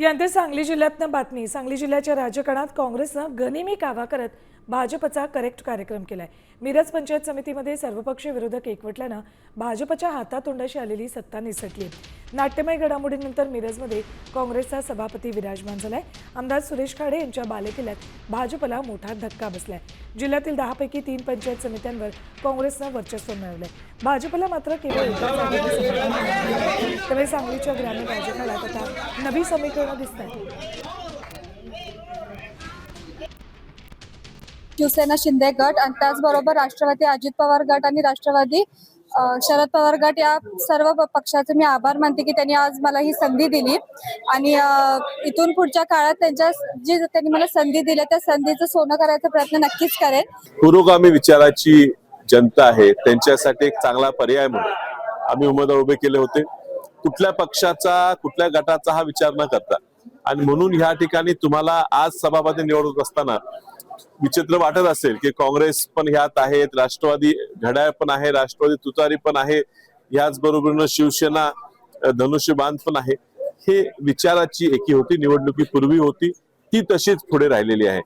यानंतर सांगली जिल्ह्यातनं बातमी. सांगली जिल्ह्याच्या राजकारणात काँग्रेसनं गनिमी कावा करत भाजपचा करेक्ट कार्यक्रम केलाय. मिरज पंचायत समितीमध्ये सर्वपक्षीय विरोधक एकवटल्यानं भाजपच्या हातातोंडाशी आलेली सत्ता निसटली. नाट्यमय घडामोडीनंतर मिरजमध्ये काँग्रेसचा सभापती विराजमान झालाय. आमदार सुरेश खाडे यांच्या बालेकिल्ल्यात भाजपला मोठा धक्का बसलाय. जिल्ह्यातील 10 पैकी 3 पंचायत समित्यांवर काँग्रेसनं वर्चस्व मिळवलंय. भाजपला मात्र केवळ एका जागेवर समाधान मिळालंय. त्यामुळे सांगलीच्या ग्रामीण राजकारणात आता नवी समीकरणं दिसत आहेत. शिवसेना शिंदे गट आणि त्याचबरोबर राष्ट्रवादी अजित पवार गट आणि राष्ट्रवादी शरद पवार गट या सर्व पक्षाचे मी आभार मानते की त्यांनी आज मला ही संधी दिली आणि इथून पुढच्या काळात त्यांनी मला संधी दिली त्या संधीचं सोनं करायचा प्रयत्न नक्कीच करेन. पुरोगामी विचाराची जनता आहे त्यांच्यासाठी एक चांगला पर्याय म्हणून आम्ही उमेदवार उभे केले होते. कुठल्या पक्षाचा कुठल्या गटाचा हा विचार न करता आणि म्हणून ह्या ठिकाणी तुम्हाला आज सभापती निवडत असताना विचित्र वाटत असेल की काँग्रेस पण ह्यात आहेत, राष्ट्रवादी घड्याळ पण आहे, राष्ट्रवादी तुतारी पण आहे, याच बरोबरीनं शिवसेना धनुष्यबाण पण आहे. हे विचाराची एकी होती, निवडणुकीपूर्वी होती, ती तशीच पुढे राहिलेली आहे.